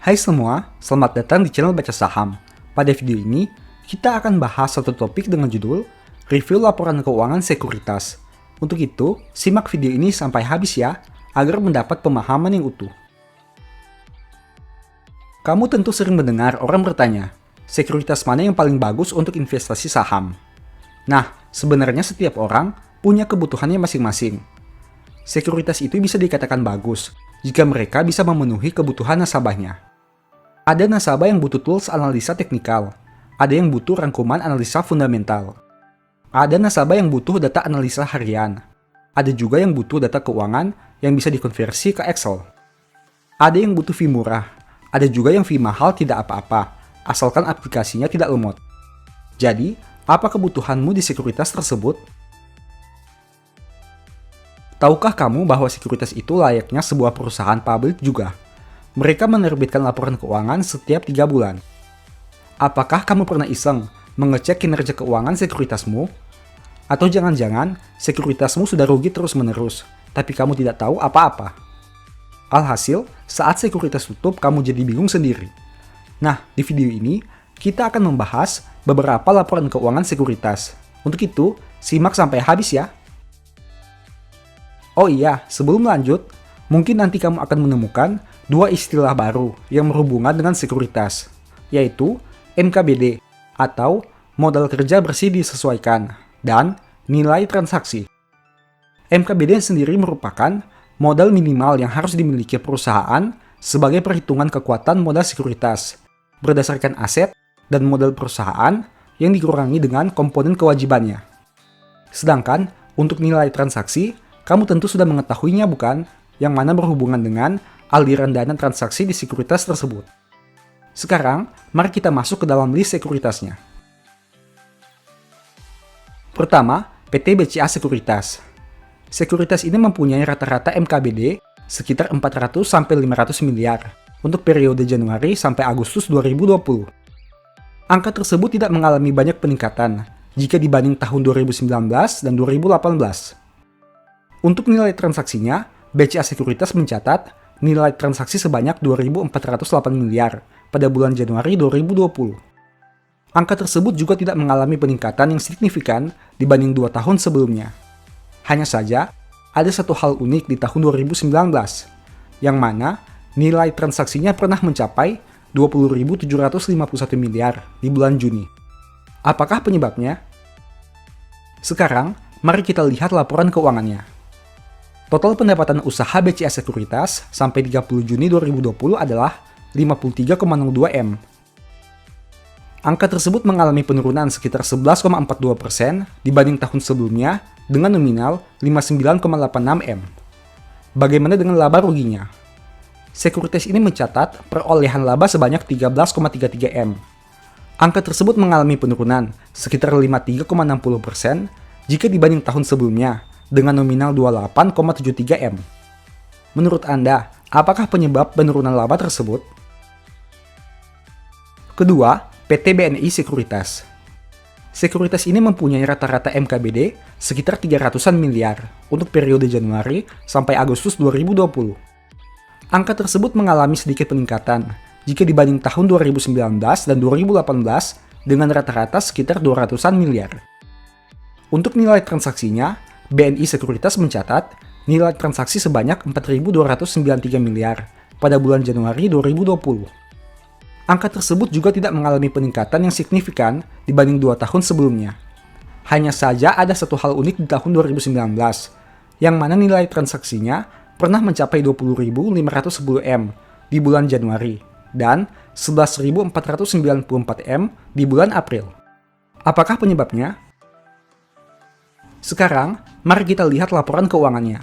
Hai semua, selamat datang di channel Baca Saham. Pada video ini, kita akan bahas satu topik dengan judul Review Laporan Keuangan Sekuritas. Untuk itu, simak video ini sampai habis ya, agar mendapat pemahaman yang utuh. Kamu tentu sering mendengar orang bertanya, sekuritas mana yang paling bagus untuk investasi saham? Nah, sebenarnya setiap orang punya kebutuhannya masing-masing. Sekuritas itu bisa dikatakan bagus jika mereka bisa memenuhi kebutuhan nasabahnya. Ada nasabah yang butuh tools analisa teknikal, ada yang butuh rangkuman analisa fundamental. Ada nasabah yang butuh data analisa harian, ada juga yang butuh data keuangan yang bisa dikonversi ke Excel. Ada yang butuh fee murah, ada juga yang fee mahal tidak apa-apa, asalkan aplikasinya tidak lemot. Jadi, apa kebutuhanmu di sekuritas tersebut? Tahukah kamu bahwa sekuritas itu layaknya sebuah perusahaan publik juga? Mereka menerbitkan laporan keuangan setiap 3 bulan. Apakah kamu pernah iseng mengecek kinerja keuangan sekuritasmu? Atau jangan-jangan sekuritasmu sudah rugi terus-menerus, tapi kamu tidak tahu apa-apa? Alhasil, saat sekuritas tutup, kamu jadi bingung sendiri. Nah, di video ini, kita akan membahas beberapa laporan keuangan sekuritas. Untuk itu, simak sampai habis ya. Oh iya, sebelum lanjut, mungkin nanti kamu akan menemukan dua istilah baru yang berhubungan dengan sekuritas, yaitu MKBD atau modal kerja bersih disesuaikan dan nilai transaksi. MKBD sendiri merupakan modal minimal yang harus dimiliki perusahaan sebagai perhitungan kekuatan modal sekuritas berdasarkan aset dan modal perusahaan yang dikurangi dengan komponen kewajibannya. Sedangkan untuk nilai transaksi, kamu tentu sudah mengetahuinya bukan? Yang mana berhubungan dengan aliran dana transaksi di sekuritas tersebut. Sekarang, mari kita masuk ke dalam list sekuritasnya. Pertama, PT BCA Sekuritas. Sekuritas ini mempunyai rata-rata MKBD sekitar 400-500 miliar untuk periode Januari sampai Agustus 2020. Angka tersebut tidak mengalami banyak peningkatan jika dibanding tahun 2019 dan 2018. Untuk nilai transaksinya, BCA Sekuritas mencatat nilai transaksi sebanyak 2.408 miliar pada bulan Januari 2020. Angka tersebut juga tidak mengalami peningkatan yang signifikan dibanding 2 tahun sebelumnya. Hanya saja, ada satu hal unik di tahun 2019, yang mana nilai transaksinya pernah mencapai 20.751 miliar di bulan Juni. Apakah penyebabnya? Sekarang, mari kita lihat laporan keuangannya. Total pendapatan usaha BCA Sekuritas sampai 30 Juni 2020 adalah 53,02 M. Angka tersebut mengalami penurunan sekitar 11,42% dibanding tahun sebelumnya dengan nominal 59,86 M. Bagaimana dengan laba ruginya? Sekuritas ini mencatat perolehan laba sebanyak 13,33 M. Angka tersebut mengalami penurunan sekitar 53,60% jika dibanding tahun sebelumnya dengan nominal 28,73 M. Menurut Anda, apakah penyebab penurunan laba tersebut? Kedua, PT BNI Sekuritas. Sekuritas ini mempunyai rata-rata MKBD sekitar 300-an miliar untuk periode Januari sampai Agustus 2020. Angka tersebut mengalami sedikit peningkatan jika dibanding tahun 2019 dan 2018 dengan rata-rata sekitar 200-an miliar. Untuk nilai transaksinya, BNI Sekuritas mencatat nilai transaksi sebanyak 4.293 miliar pada bulan Januari 2020. Angka tersebut juga tidak mengalami peningkatan yang signifikan dibanding 2 tahun sebelumnya. Hanya saja ada satu hal unik di tahun 2019, yang mana nilai transaksinya pernah mencapai 20.510 M di bulan Januari dan 11.494 M di bulan April. Apakah penyebabnya? Sekarang, mari kita lihat laporan keuangannya.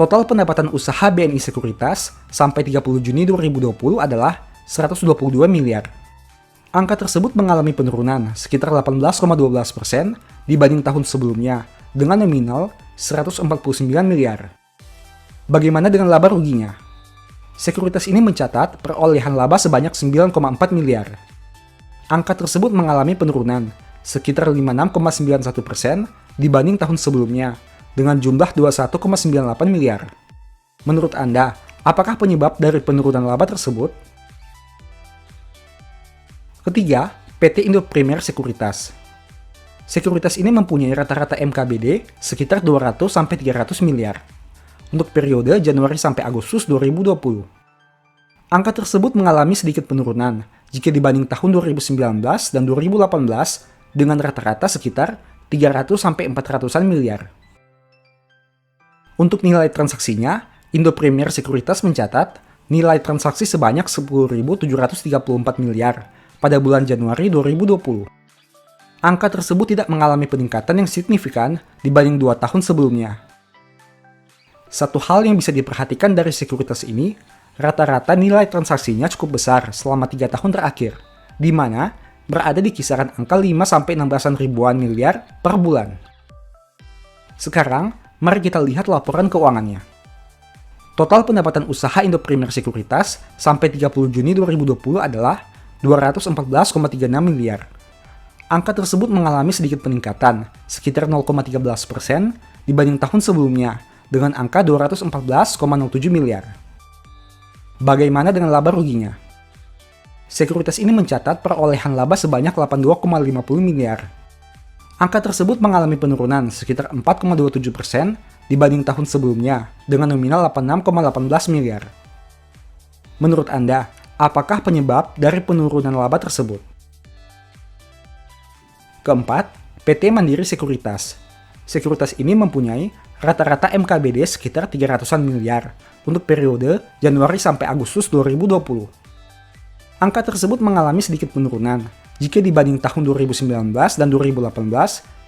Total pendapatan usaha BNI Sekuritas sampai 30 Juni 2020 adalah 122 miliar. Angka tersebut mengalami penurunan sekitar 18,12% dibanding tahun sebelumnya dengan nominal 149 miliar. Bagaimana dengan laba ruginya? Sekuritas ini mencatat perolehan laba sebanyak 9,4 miliar. Angka tersebut mengalami penurunan sekitar 56,91% dibanding tahun sebelumnya dengan jumlah 21,98 miliar. Menurut Anda, apakah penyebab dari penurunan laba tersebut? Ketiga, PT Indo Premier Sekuritas. Sekuritas ini mempunyai rata-rata MKBD sekitar 200-300 miliar untuk periode Januari sampai Agustus 2020. Angka tersebut mengalami sedikit penurunan jika dibanding tahun 2019 dan 2018 dengan rata-rata sekitar 300-400-an miliar. Untuk nilai transaksinya, Indo Premier Sekuritas mencatat nilai transaksi sebanyak 10.734 miliar pada bulan Januari 2020. Angka tersebut tidak mengalami peningkatan yang signifikan dibanding 2 tahun sebelumnya. Satu hal yang bisa diperhatikan dari sekuritas ini, rata-rata nilai transaksinya cukup besar selama 3 tahun terakhir, di mana berada di kisaran angka 5-16 ribuan miliar per bulan. Sekarang, mari kita lihat laporan keuangannya. Total pendapatan usaha Indo Premier Sekuritas sampai 30 Juni 2020 adalah 214,36 miliar. Angka tersebut mengalami sedikit peningkatan, sekitar 0,13% dibanding tahun sebelumnya, dengan angka 214,07 miliar. Bagaimana dengan laba ruginya? Sekuritas ini mencatat perolehan laba sebanyak 82,50 miliar. Angka tersebut mengalami penurunan sekitar 4,27% dibanding tahun sebelumnya, dengan nominal 86,18 miliar. Menurut Anda, apakah penyebab dari penurunan laba tersebut? Keempat, PT Mandiri Sekuritas. Sekuritas ini mempunyai rata-rata MKBD sekitar 300-an miliar untuk periode Januari sampai Agustus 2020. Angka tersebut mengalami sedikit penurunan jika dibanding tahun 2019 dan 2018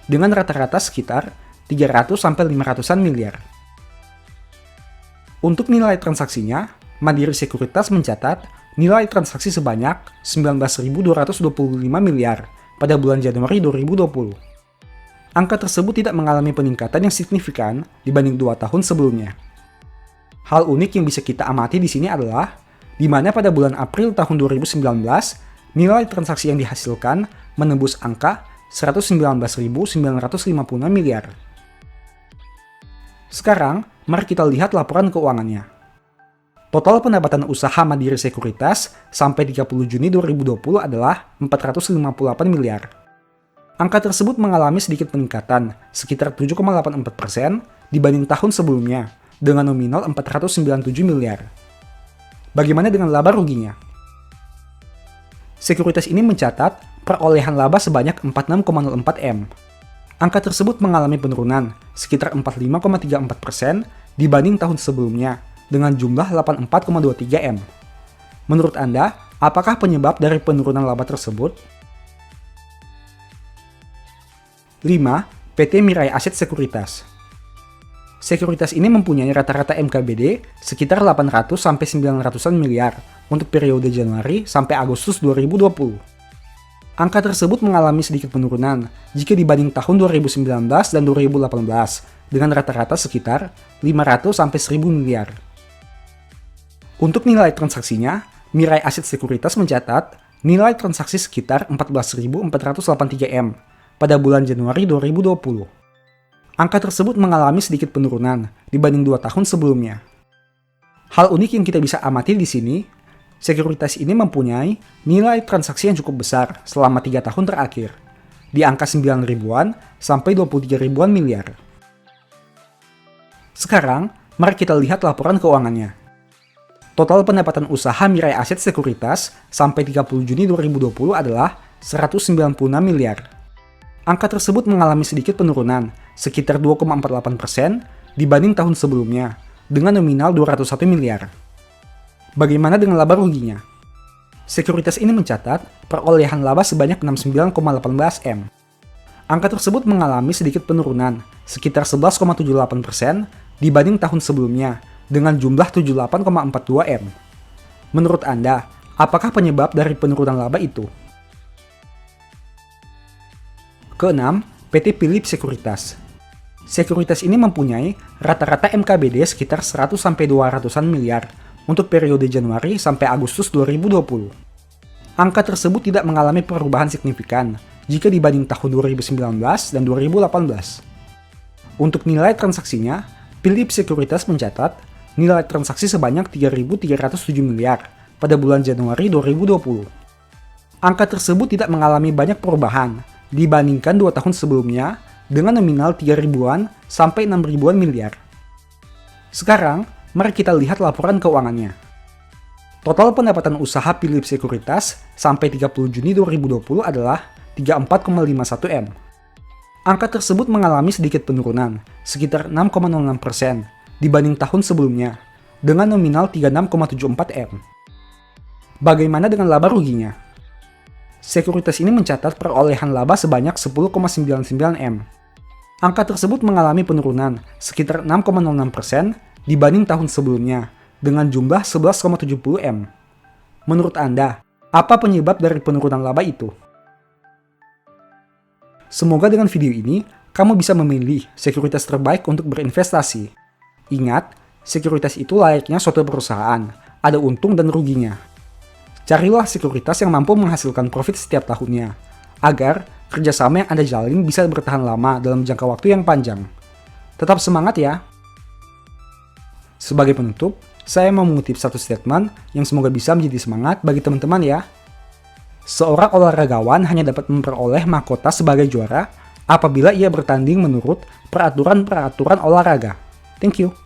dengan rata-rata sekitar 300-500-an miliar. Untuk nilai transaksinya, Mandiri Sekuritas mencatat nilai transaksi sebanyak 19.225 miliar pada bulan Januari 2020. Angka tersebut tidak mengalami peningkatan yang signifikan dibanding 2 tahun sebelumnya. Hal unik yang bisa kita amati di sini adalah di mana pada bulan April tahun 2019, nilai transaksi yang dihasilkan menembus angka 119.956 miliar. Sekarang, mari kita lihat laporan keuangannya. Total pendapatan usaha Mandiri Sekuritas sampai 30 Juni 2020 adalah 458 miliar. Angka tersebut mengalami sedikit peningkatan, sekitar 7,84% dibanding tahun sebelumnya, dengan nominal 497 miliar. Bagaimana dengan laba ruginya? Sekuritas ini mencatat perolehan laba sebanyak 46,04 M. Angka tersebut mengalami penurunan, sekitar 45,34% dibanding tahun sebelumnya, dengan jumlah 84,23 M. Menurut Anda, apakah penyebab dari penurunan laba tersebut? 5. PT Mirai Aset Sekuritas. Sekuritas ini mempunyai rata-rata MKBD sekitar 800-900-an miliar untuk periode Januari sampai Agustus 2020. Angka tersebut mengalami sedikit penurunan jika dibanding tahun 2019 dan 2018 dengan rata-rata sekitar 500-1.000 miliar. Untuk nilai transaksinya, Mirai Aset Sekuritas mencatat nilai transaksi sekitar 14.483 M pada bulan Januari 2020. Angka tersebut mengalami sedikit penurunan dibanding 2 tahun sebelumnya. Hal unik yang kita bisa amati di sini, sekuritas ini mempunyai nilai transaksi yang cukup besar selama 3 tahun terakhir, di angka 9 ribuan sampai 23 ribuan miliar. Sekarang, mari kita lihat laporan keuangannya. Total pendapatan usaha Mirai Aset Sekuritas sampai 30 Juni 2020 adalah 196 miliar. Angka tersebut mengalami sedikit penurunan, sekitar 2,48% dibanding tahun sebelumnya, dengan nominal 201 miliar. Bagaimana dengan laba ruginya? Sekuritas ini mencatat perolehan laba sebanyak 69,18 M. Angka tersebut mengalami sedikit penurunan, sekitar 11,78% dibanding tahun sebelumnya, dengan jumlah 78,42 M. Menurut Anda, apakah penyebab dari penurunan laba itu? Keenam, PT Philips Sekuritas. Sekuritas ini mempunyai rata-rata MKBD sekitar 100-200-an miliar untuk periode Januari sampai Agustus 2020. Angka tersebut tidak mengalami perubahan signifikan jika dibanding tahun 2019 dan 2018. Untuk nilai transaksinya, Philips Sekuritas mencatat nilai transaksi sebanyak 3.307 miliar pada bulan Januari 2020. Angka tersebut tidak mengalami banyak perubahan dibandingkan 2 tahun sebelumnya dengan nominal 3 ribuan sampai 6 ribuan miliar. Sekarang, mari kita lihat laporan keuangannya. Total pendapatan usaha Philips Sekuritas sampai 30 Juni 2020 adalah 34,51 M. Angka tersebut mengalami sedikit penurunan, sekitar 6,06% dibanding tahun sebelumnya, dengan nominal 36,74 M. Bagaimana dengan laba ruginya? Sekuritas ini mencatat perolehan laba sebanyak 10,99 M. Angka tersebut mengalami penurunan sekitar 6,06% dibanding tahun sebelumnya dengan jumlah 11,70 M. Menurut Anda, apa penyebab dari penurunan laba itu? Semoga dengan video ini, kamu bisa memilih sekuritas terbaik untuk berinvestasi. Ingat, sekuritas itu layaknya suatu perusahaan, ada untung dan ruginya. Carilah sekuritas yang mampu menghasilkan profit setiap tahunnya, agar kerjasama yang Anda jalin bisa bertahan lama dalam jangka waktu yang panjang. Tetap semangat ya! Sebagai penutup, saya mau mengutip satu statement yang semoga bisa menjadi semangat bagi teman-teman ya. Seorang olahragawan hanya dapat memperoleh mahkota sebagai juara apabila ia bertanding menurut peraturan-peraturan olahraga. Thank you.